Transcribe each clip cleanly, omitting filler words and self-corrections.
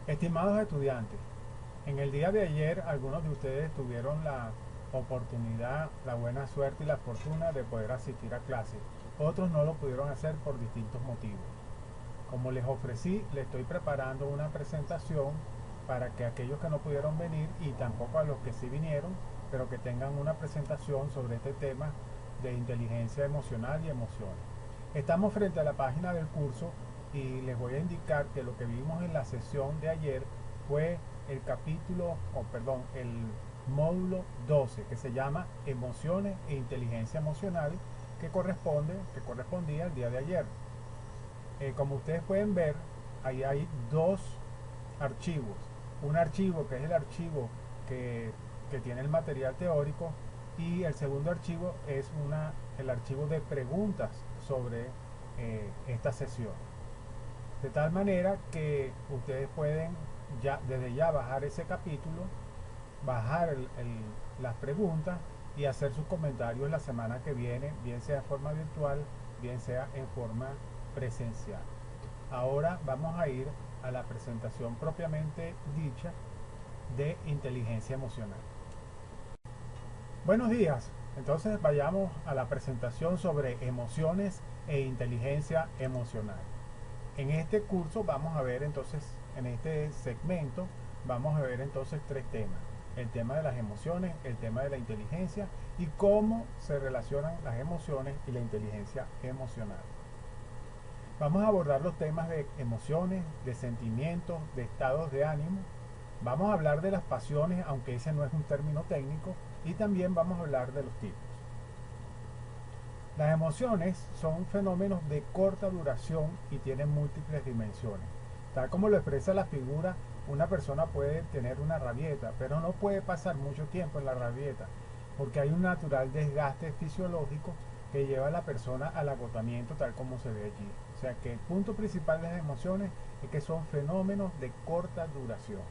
Estimados estudiantes, en el día de ayer algunos de ustedes tuvieron la oportunidad, la buena suerte y la fortuna de poder asistir a clase. Otros no lo pudieron hacer por distintos motivos. Como les ofrecí, les estoy preparando una presentación para que aquellos que no pudieron venir y tampoco a los que sí vinieron, pero que tengan una presentación sobre este tema de inteligencia emocional y emociones. Estamos frente a la página del curso y les voy a indicar que lo que vimos en la sesión de ayer fue el capítulo, el módulo 12, que se llama Emociones e Inteligencia Emocional, que correspondía al día de ayer. Como ustedes pueden ver, ahí hay dos archivos. Un archivo que es el archivo que, que tiene el material teórico, y el segundo archivo es el archivo de preguntas sobre esta sesión. De tal manera que ustedes pueden desde ya bajar ese capítulo, bajar las preguntas y hacer sus comentarios la semana que viene, bien sea en forma virtual, bien sea en forma presencial. Ahora vamos a ir a la presentación propiamente dicha de inteligencia emocional. Buenos días. Entonces vayamos a la presentación sobre emociones e inteligencia emocional. En este curso vamos a ver entonces, en este segmento, vamos a ver entonces tres temas. El tema de las emociones, el tema de la inteligencia y cómo se relacionan las emociones y la inteligencia emocional. Vamos a abordar los temas de emociones, de sentimientos, de estados de ánimo. Vamos a hablar de las pasiones, aunque ese no es un término técnico, y también vamos a hablar de los tipos. Las emociones son fenómenos de corta duración y tienen múltiples dimensiones. Tal como lo expresa la figura, una persona puede tener una rabieta, pero no puede pasar mucho tiempo en la rabieta, porque hay un natural desgaste fisiológico que lleva a la persona al agotamiento, tal como se ve allí. O sea que el punto principal de las emociones es que son fenómenos de corta duración.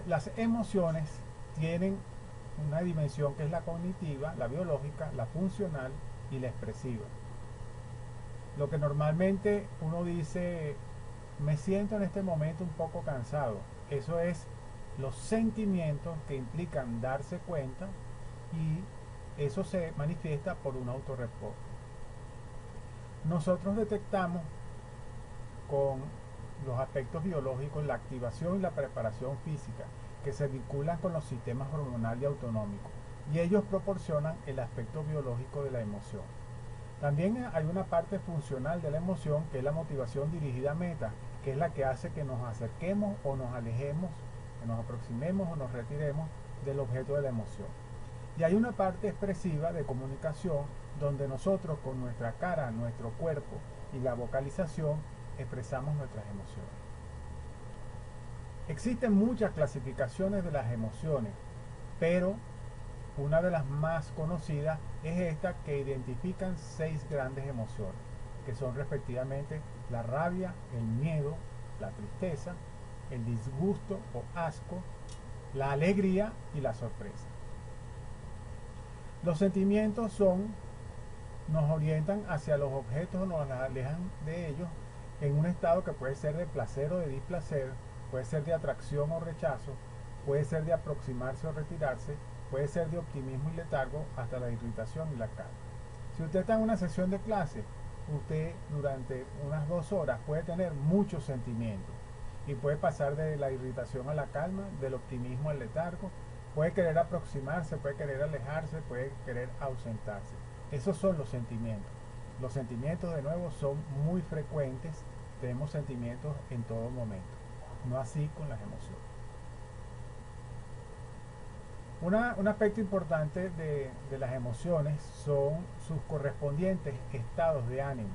Las emociones tienen una dimensión que es la cognitiva, la biológica, la funcional y la expresiva. Lo que normalmente uno dice, me siento en este momento un poco cansado, eso es los sentimientos que implican darse cuenta, y eso se manifiesta por un autorreporte. Nosotros detectamos con los aspectos biológicos la activación y la preparación física, que se vinculan con los sistemas hormonal y autonómico, y ellos proporcionan el aspecto biológico de la emoción. También hay una parte funcional de la emoción, que es la motivación dirigida a meta, que es la que hace que nos acerquemos o nos alejemos, que nos aproximemos o nos retiremos del objeto de la emoción. Y hay una parte expresiva de comunicación, donde nosotros con nuestra cara, nuestro cuerpo y la vocalización expresamos nuestras emociones. Existen muchas clasificaciones de las emociones, pero una de las más conocidas es esta, que identifican 6 grandes emociones, que son respectivamente la rabia, el miedo, la tristeza, el disgusto o asco, la alegría y la sorpresa. Los sentimientos nos orientan hacia los objetos o nos alejan de ellos en un estado que puede ser de placer o de displacer, puede ser de atracción o rechazo, puede ser de aproximarse o retirarse, puede ser de optimismo y letargo, hasta la irritación y la calma. Si usted está en una sesión de clase, usted durante unas 2 horas puede tener muchos sentimientos y puede pasar de la irritación a la calma, del optimismo al letargo, puede querer aproximarse, puede querer alejarse, puede querer ausentarse. Esos son los sentimientos. Los sentimientos, de nuevo, son muy frecuentes. Tenemos sentimientos en todo momento, no así con las emociones. Un aspecto importante de las emociones son sus correspondientes estados de ánimo.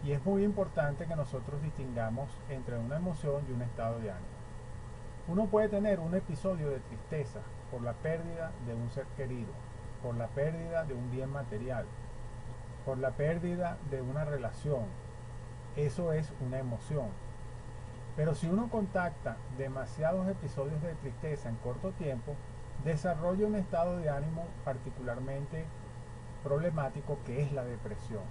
Y es muy importante que nosotros distingamos entre una emoción y un estado de ánimo. Uno puede tener un episodio de tristeza por la pérdida de un ser querido, por la pérdida de un bien material, por la pérdida de una relación. Eso es una emoción. Pero si uno contacta demasiados episodios de tristeza en corto tiempo, desarrolla un estado de ánimo particularmente problemático, que es la depresión.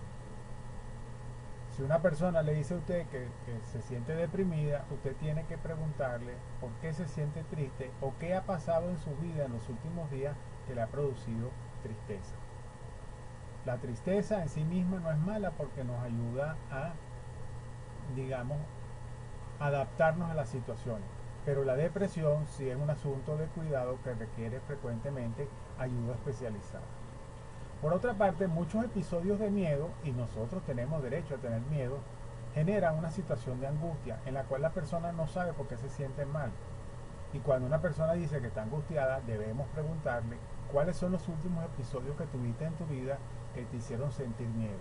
Si una persona le dice a usted que se siente deprimida, usted tiene que preguntarle por qué se siente triste o qué ha pasado en su vida en los últimos días que le ha producido tristeza. La tristeza en sí misma no es mala porque nos ayuda a, digamos, adaptarnos a las situaciones. Pero la depresión sí es un asunto de cuidado que requiere frecuentemente ayuda especializada. Por otra parte, muchos episodios de miedo, y nosotros tenemos derecho a tener miedo, generan una situación de angustia en la cual la persona no sabe por qué se siente mal. Y cuando una persona dice que está angustiada, debemos preguntarle cuáles son los últimos episodios que tuviste en tu vida que te hicieron sentir miedo.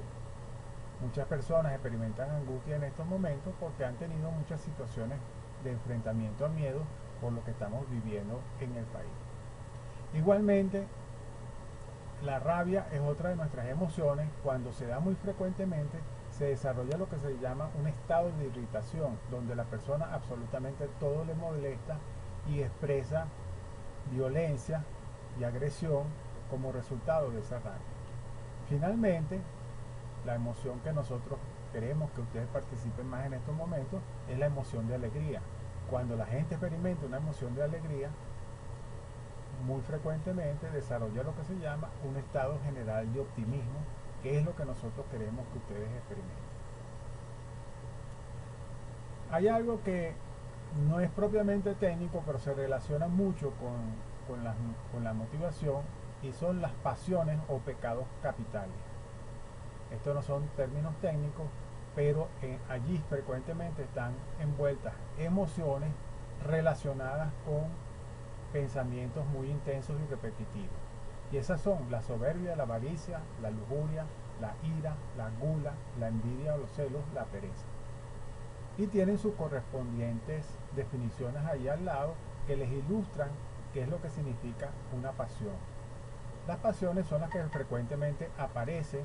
Muchas personas experimentan angustia en estos momentos porque han tenido muchas situaciones de enfrentamiento al miedo por lo que estamos viviendo en el país. Igualmente, la rabia es otra de nuestras emociones. Cuando se da muy frecuentemente, se desarrolla lo que se llama un estado de irritación, donde la persona absolutamente todo le molesta y expresa violencia y agresión como resultado de esa rabia. Finalmente, la emoción que nosotros queremos que ustedes participen más en estos momentos es la emoción de alegría. Cuando la gente experimenta una emoción de alegría, muy frecuentemente desarrolla lo que se llama un estado general de optimismo, que es lo que nosotros queremos que ustedes experimenten. Hay algo que no es propiamente técnico, pero se relaciona mucho con la motivación, y son las pasiones o pecados capitales. Estos no son términos técnicos, pero allí frecuentemente están envueltas emociones relacionadas con pensamientos muy intensos y repetitivos. Y esas son la soberbia, la avaricia, la lujuria, la ira, la gula, la envidia o los celos, la pereza. Y tienen sus correspondientes definiciones ahí al lado que les ilustran qué es lo que significa una pasión. Las pasiones son las que frecuentemente aparecen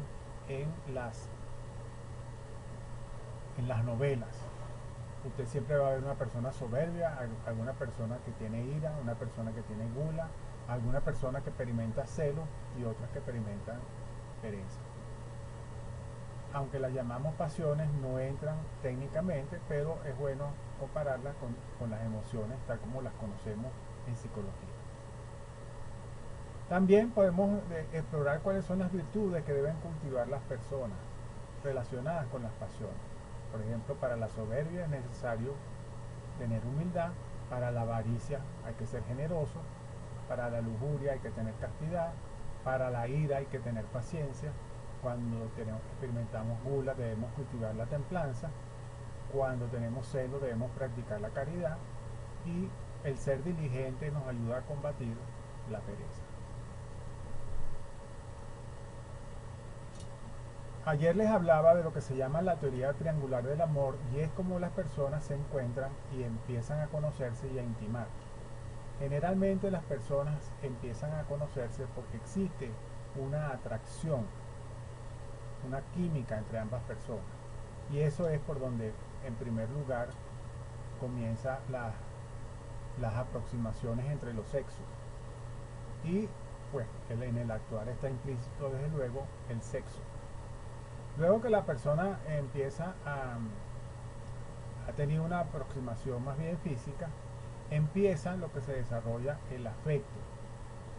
en las novelas. Usted siempre va a ver una persona soberbia, alguna persona que tiene ira, una persona que tiene gula, alguna persona que experimenta celo y otras que experimentan pereza. Aunque las llamamos pasiones, no entran técnicamente, pero es bueno compararlas con las emociones tal como las conocemos en psicología. También podemos explorar cuáles son las virtudes que deben cultivar las personas relacionadas con las pasiones. Por ejemplo, para la soberbia es necesario tener humildad, para la avaricia hay que ser generoso, para la lujuria hay que tener castidad, para la ira hay que tener paciencia, cuando experimentamos gula debemos cultivar la templanza, cuando tenemos celo debemos practicar la caridad, y el ser diligente nos ayuda a combatir la pereza. Ayer les hablaba de lo que se llama la teoría triangular del amor, y es como las personas se encuentran y empiezan a conocerse y a intimar. Generalmente las personas empiezan a conocerse porque existe una atracción, una química entre ambas personas. Y eso es por donde en primer lugar comienzan las aproximaciones entre los sexos. Y pues en el actuar está implícito desde luego el sexo. Luego que la persona empieza a tener una aproximación más bien física, empieza lo que se desarrolla el afecto,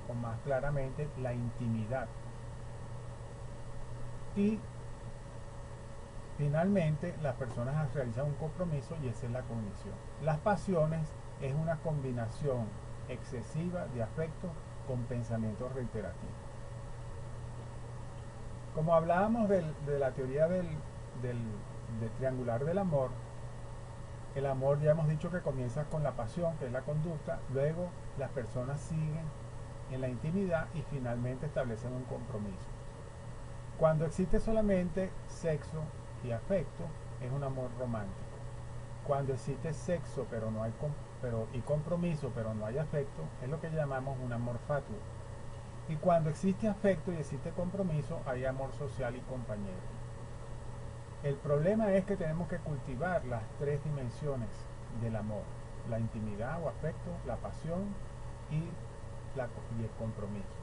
o más claramente la intimidad. Y finalmente las personas realizan un compromiso, y esa es la cognición. Las pasiones es una combinación excesiva de afecto con pensamientos reiterativos. Como hablábamos de la teoría del triangular del amor, el amor ya hemos dicho que comienza con la pasión, que es la conducta, luego las personas siguen en la intimidad y finalmente establecen un compromiso. Cuando existe solamente sexo y afecto, es un amor romántico. Cuando existe sexo y compromiso, pero no hay afecto, es lo que llamamos un amor fatuo. Y cuando existe afecto y existe compromiso, hay amor social y compañero. El problema es que tenemos que cultivar las tres dimensiones del amor: la intimidad o afecto, la pasión y el compromiso.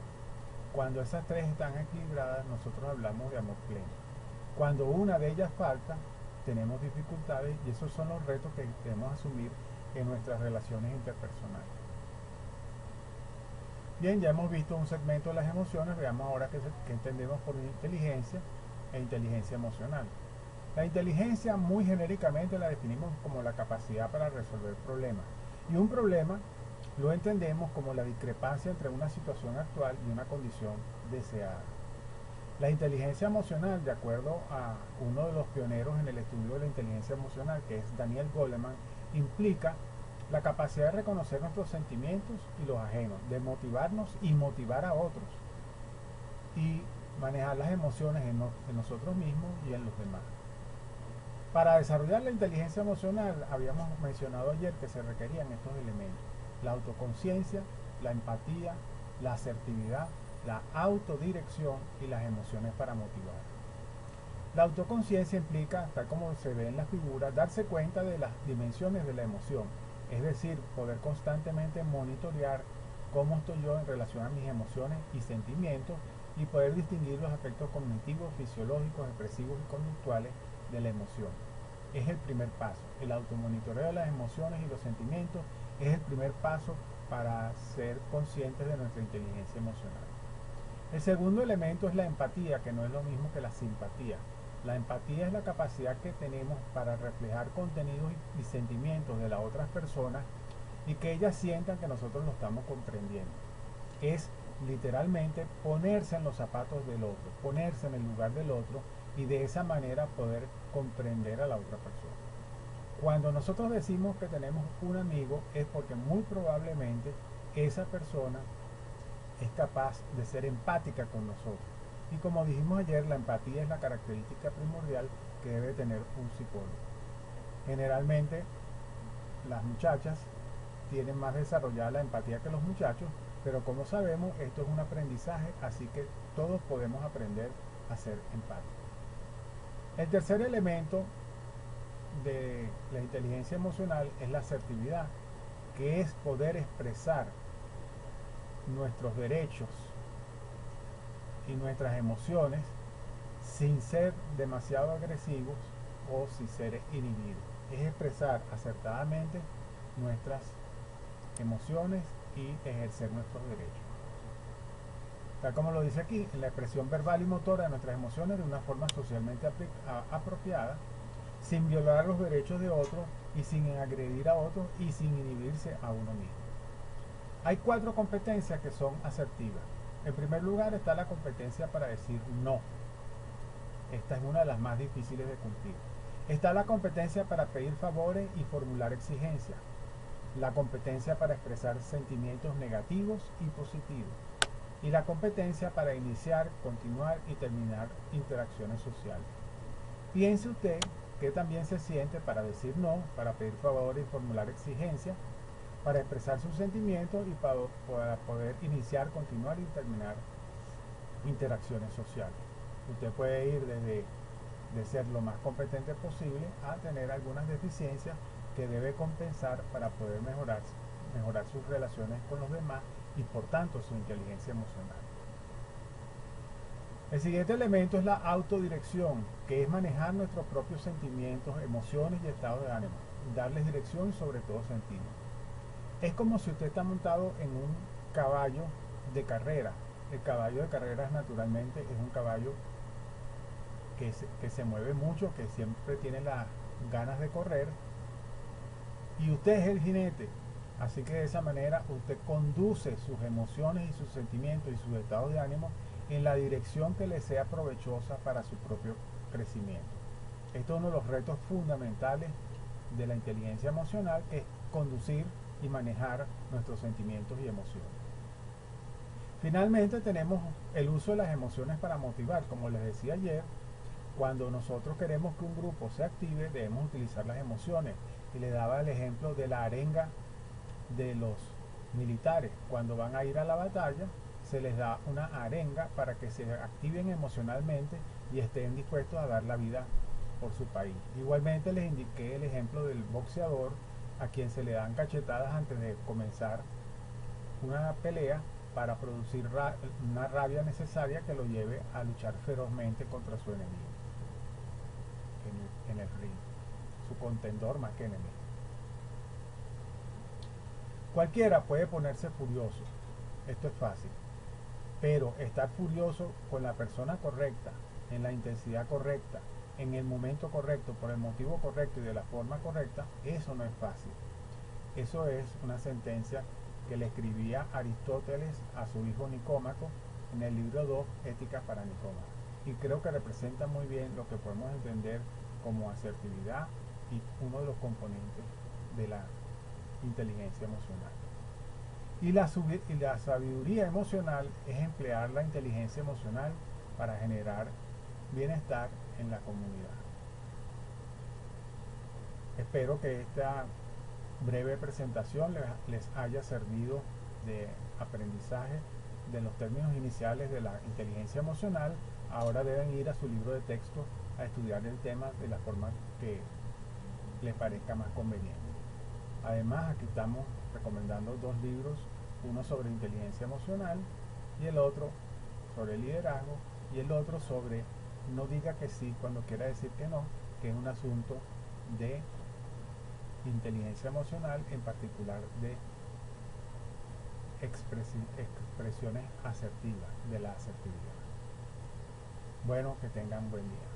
Cuando esas tres están equilibradas, nosotros hablamos de amor pleno. Cuando una de ellas falta, tenemos dificultades y esos son los retos que debemos asumir en nuestras relaciones interpersonales. Bien, ya hemos visto un segmento de las emociones, veamos ahora qué entendemos por inteligencia e inteligencia emocional. La inteligencia muy genéricamente la definimos como la capacidad para resolver problemas. Y un problema lo entendemos como la discrepancia entre una situación actual y una condición deseada. La inteligencia emocional, de acuerdo a uno de los pioneros en el estudio de la inteligencia emocional, que es Daniel Goleman, implica la capacidad de reconocer nuestros sentimientos y los ajenos, de motivarnos y motivar a otros, y manejar las emociones en nosotros mismos y en los demás. Para desarrollar la inteligencia emocional, habíamos mencionado ayer que se requerían estos elementos: la autoconciencia, la empatía, la asertividad, la autodirección y las emociones para motivar. La autoconciencia implica, tal como se ve en la figura, darse cuenta de las dimensiones de la emoción, es decir, poder constantemente monitorear cómo estoy yo en relación a mis emociones y sentimientos y poder distinguir los aspectos cognitivos, fisiológicos, expresivos y conductuales de la emoción. Es el primer paso. El automonitoreo de las emociones y los sentimientos es el primer paso para ser conscientes de nuestra inteligencia emocional. El segundo elemento es la empatía, que no es lo mismo que la simpatía. La empatía es la capacidad que tenemos para reflejar contenidos y sentimientos de las otras personas y que ellas sientan que nosotros lo estamos comprendiendo. Es literalmente ponerse en los zapatos del otro, ponerse en el lugar del otro y de esa manera poder comprender a la otra persona. Cuando nosotros decimos que tenemos un amigo es porque muy probablemente esa persona es capaz de ser empática con nosotros. Y como dijimos ayer, la empatía es la característica primordial que debe tener un psicólogo. Generalmente las muchachas tienen más desarrollada la empatía que los muchachos, pero como sabemos, esto es un aprendizaje, así que todos podemos aprender a ser empáticos. El tercer elemento de la inteligencia emocional es la asertividad, que es poder expresar nuestros derechos y nuestras emociones sin ser demasiado agresivos o sin ser inhibidos. Es expresar acertadamente nuestras emociones y ejercer nuestros derechos. Tal como lo dice aquí, en la expresión verbal y motora de nuestras emociones de una forma socialmente apropiada, sin violar los derechos de otros y sin agredir a otros y sin inhibirse a uno mismo. Hay 4 competencias que son asertivas. En primer lugar está la competencia para decir no. Esta es una de las más difíciles de cumplir. Está la competencia para pedir favores y formular exigencias. La competencia para expresar sentimientos negativos y positivos. Y la competencia para iniciar, continuar y terminar interacciones sociales. Piense usted que también se siente para decir no, para pedir favores y formular exigencias, para expresar sus sentimientos y para poder iniciar, continuar y terminar interacciones sociales. Usted puede ir desde de ser lo más competente posible a tener algunas deficiencias que debe compensar para poder mejorar sus relaciones con los demás y por tanto su inteligencia emocional. El siguiente elemento es la autodirección, que es manejar nuestros propios sentimientos, emociones y estados de ánimo, darles dirección y sobre todo sentido. Es como si usted está montado en un caballo de carrera. El caballo de carreras naturalmente es un caballo que se mueve mucho, que siempre tiene las ganas de correr, y usted es el jinete. Así que de esa manera usted conduce sus emociones y sus sentimientos y sus estados de ánimo en la dirección que le sea provechosa para su propio crecimiento. Esto es uno de los retos fundamentales de la inteligencia emocional, que es conducir y manejar nuestros sentimientos y emociones. Finalmente tenemos el uso de las emociones para motivar. Como les decía ayer, cuando nosotros queremos que un grupo se active, debemos utilizar las emociones. Y le daba el ejemplo de la arenga de los militares. Cuando van a ir a la batalla, se les da una arenga para que se activen emocionalmente y estén dispuestos a dar la vida por su país. Igualmente les indiqué el ejemplo del boxeador a quien se le dan cachetadas antes de comenzar una pelea para producir una rabia necesaria que lo lleve a luchar ferozmente contra su enemigo. en el ring, su contendor más que enemigo. Cualquiera puede ponerse furioso, esto es fácil, pero estar furioso con la persona correcta, en la intensidad correcta, en el momento correcto, por el motivo correcto y de la forma correcta, eso no es fácil. Eso es una sentencia que le escribía Aristóteles a su hijo Nicómaco en el libro 2, Ética para Nicómaco. Y creo que representa muy bien lo que podemos entender como asertividad y uno de los componentes de la inteligencia emocional. Y la sabiduría emocional es emplear la inteligencia emocional para generar bienestar en la comunidad. Espero que esta breve presentación les haya servido de aprendizaje de los términos iniciales de la inteligencia emocional. Ahora deben ir a su libro de texto a estudiar el tema de la forma que les parezca más conveniente. Además, aquí estamos recomendando dos libros, uno sobre inteligencia emocional y el otro sobre liderazgo y el otro sobre no diga que sí cuando quiera decir que no, que es un asunto de inteligencia emocional, en particular de expresiones asertivas, de la asertividad. Bueno, que tengan buen día.